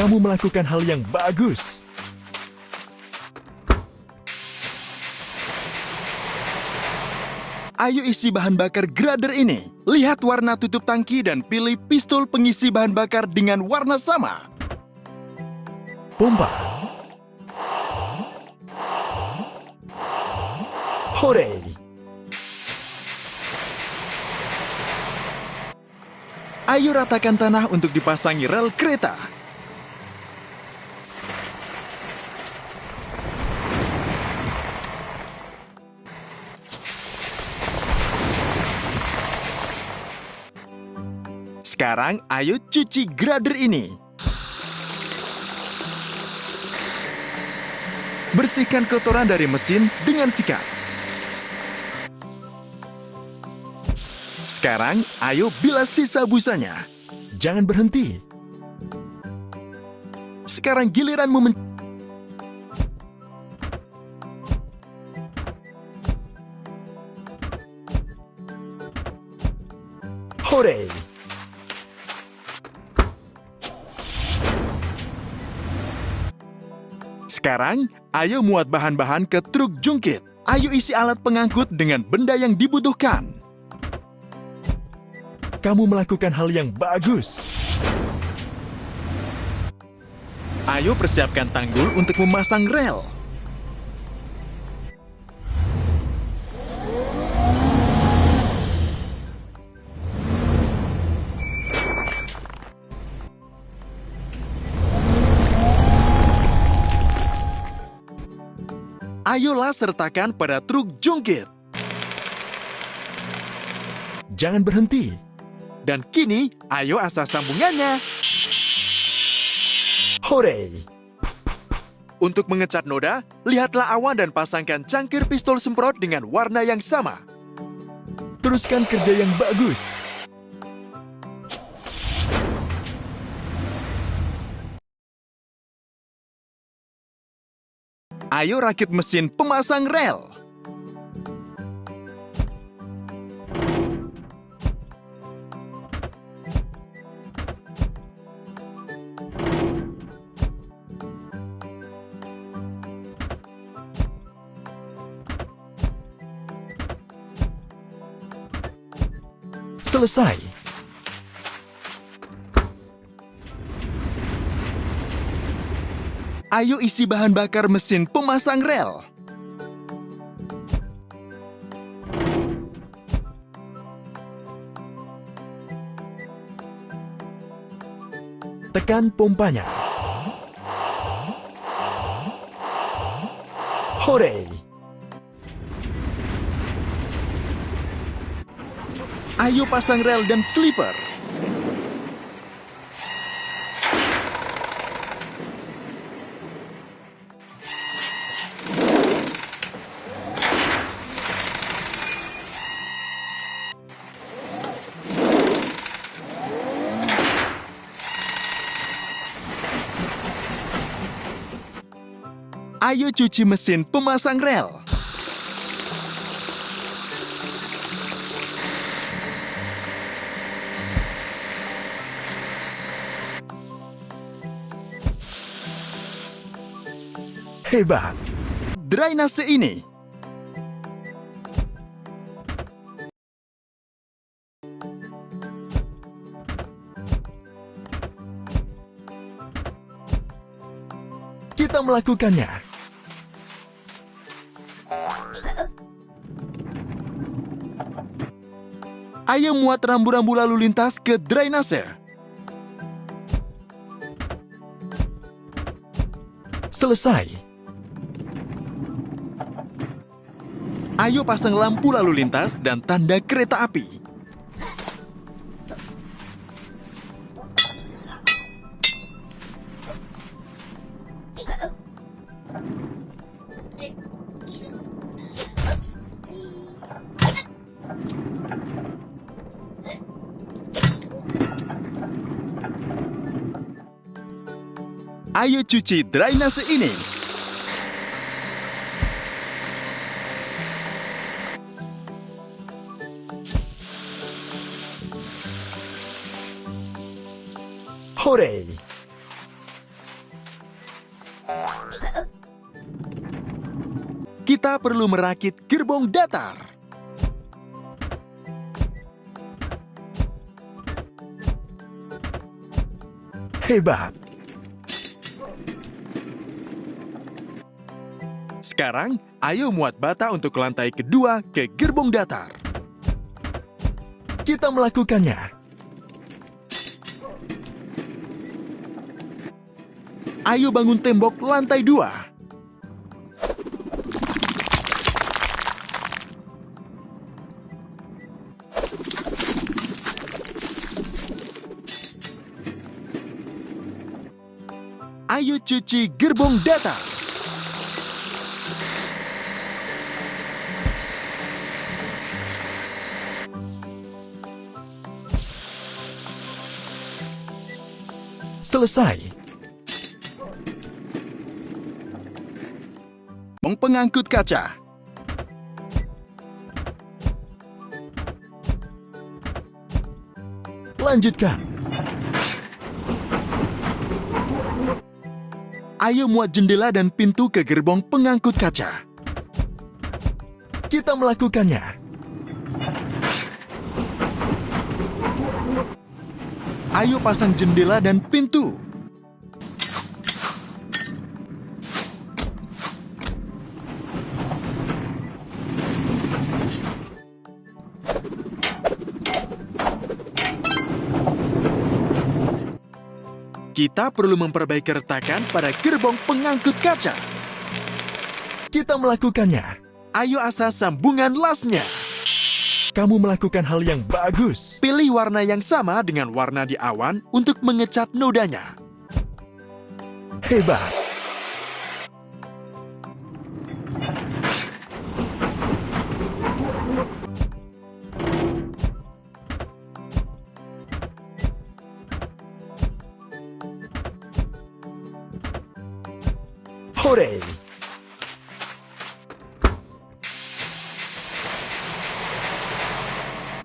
Kamu melakukan hal yang bagus. Ayo isi bahan bakar grader ini. Lihat warna tutup tangki dan pilih pistol pengisi bahan bakar dengan warna sama. Pompa. Hore! Ayo ratakan tanah untuk dipasangi rel kereta. Sekarang ayo cuci grader ini. Bersihkan kotoran dari mesin dengan sikat. Sekarang ayo bilas sisa busanya. Jangan berhenti. Sekarang giliranmu Hore! Sekarang, ayo muat bahan-bahan ke truk jungkit. Ayo isi alat pengangkut dengan benda yang dibutuhkan. Kamu melakukan hal yang bagus. Ayo persiapkan tanggul untuk memasang rel. Ayolah sertakan pada truk jungkit. Jangan berhenti. Dan kini, ayo asah sambungannya. Hore! Untuk mengecat noda, lihatlah awan dan pasangkan cangkir pistol semprot dengan warna yang sama. Teruskan kerja yang bagus. Ayo rakit mesin pemasang rel. Selesai. Ayo isi bahan bakar mesin pemasang rel. Tekan pompanya. Hore! Ayo pasang rel dan sleeper. Ayo cuci mesin pemasang rel. Hebat. Drainase ini. Kita melakukannya. Ayo muat rambu-rambu lalu lintas ke drainase. Selesai. Ayo pasang lampu lalu lintas dan tanda kereta api. Ayo cuci drainase ini. Hore! Kita perlu merakit gerbong datar. Hebat. Sekarang, ayo muat bata untuk lantai kedua ke gerbong datar. Kita melakukannya. Ayo bangun tembok lantai 2. Ayo cuci gerbong datar. Selesai. Pengangkut kaca. Lanjutkan. Ayo muat jendela dan pintu ke gerbong pengangkut kaca. Kita melakukannya. Ayo pasang jendela dan pintu. Kita perlu memperbaiki retakan pada gerbong pengangkut kaca. Kita melakukannya. Ayo asah sambungan lasnya. Kamu melakukan hal yang bagus. Pilih warna yang sama dengan warna di awan untuk mengecat nodanya. Hebat. Hore.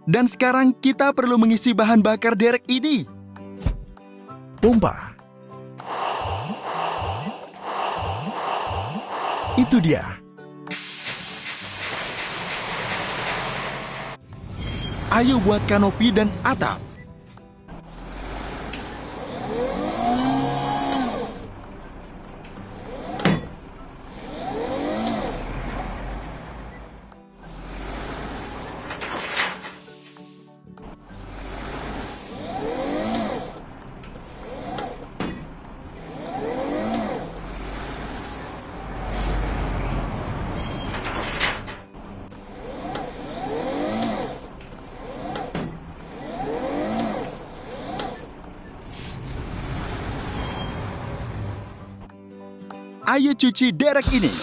Dan sekarang kita perlu mengisi bahan bakar derek ini. Pompa. Itu dia. Ayo buat kanopi dan atap. Ayo cuci derek ini.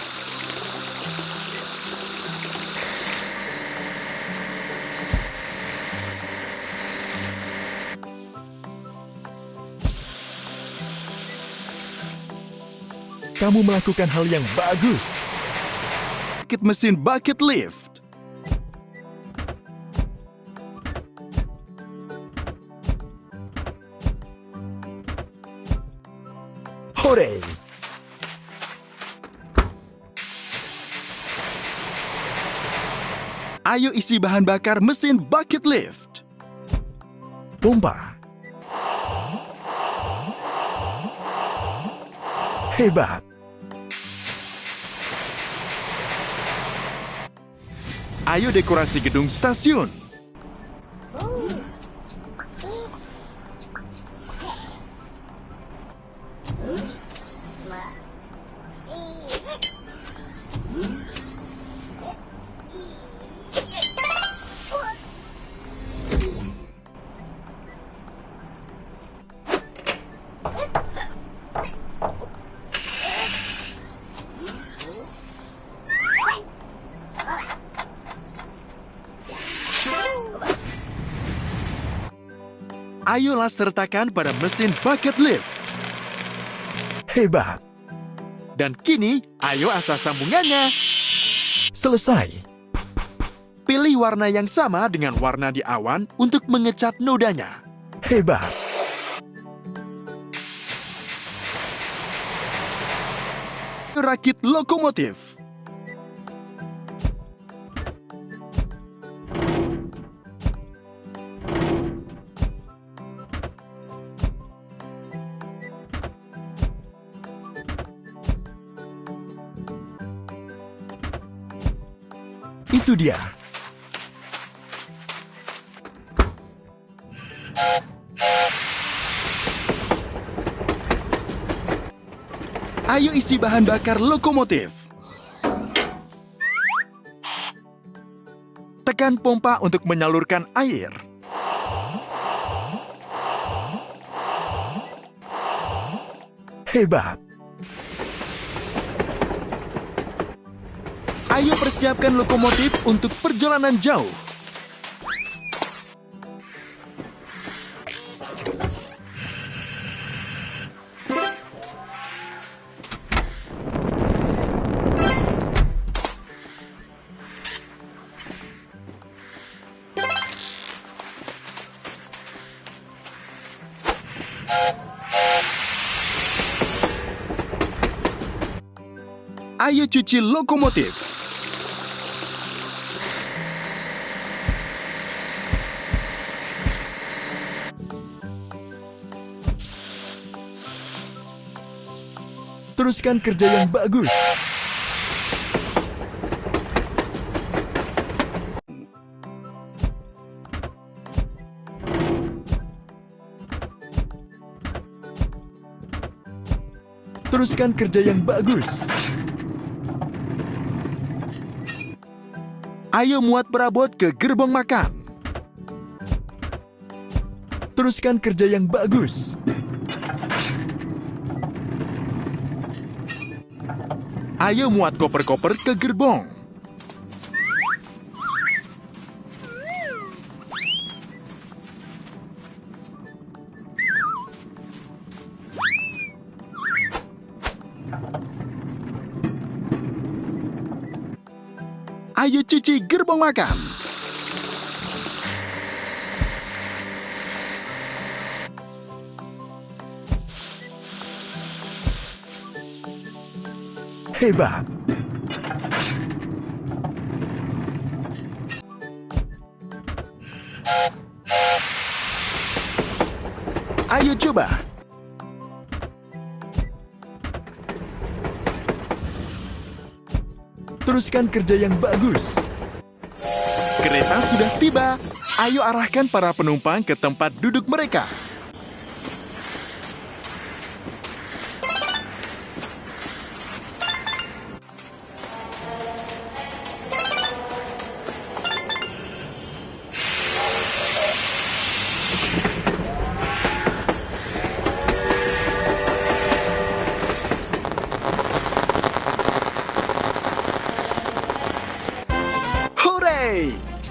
Kamu melakukan hal yang bagus. Rakit mesin bucket lift. Hore. Ayo isi bahan bakar mesin bucket lift. Pompa. Hebat. Ayo dekorasi gedung stasiun. Ayo las retakan pada mesin bucket lift. Hebat. Dan kini, ayo asah sambungannya. Selesai. Pilih warna yang sama dengan warna di awan untuk mengecat nodanya. Hebat. Rakit lokomotif. Itu dia. Ayo isi bahan bakar lokomotif. Tekan pompa untuk menyalurkan air. Hebat. Ayo persiapkan lokomotif untuk perjalanan jauh. Ayo cuci lokomotif. Teruskan kerja yang bagus. Teruskan kerja yang bagus. Ayo muat perabot ke gerbong makan. Teruskan kerja yang bagus. Ayo muat koper-koper ke gerbong. Ayo cuci gerbong makan. Hebat. Ayo coba. Teruskan kerja yang bagus. Kereta sudah tiba. Ayo arahkan para penumpang ke tempat duduk mereka.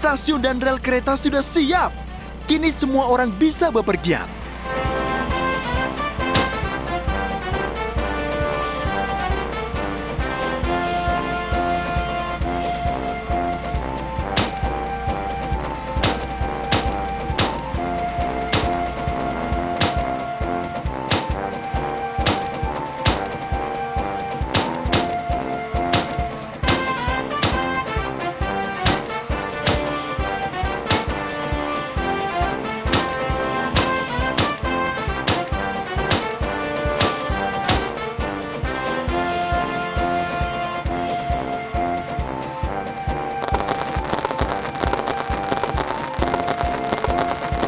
Stasiun dan rel kereta sudah siap. Kini semua orang bisa bepergian.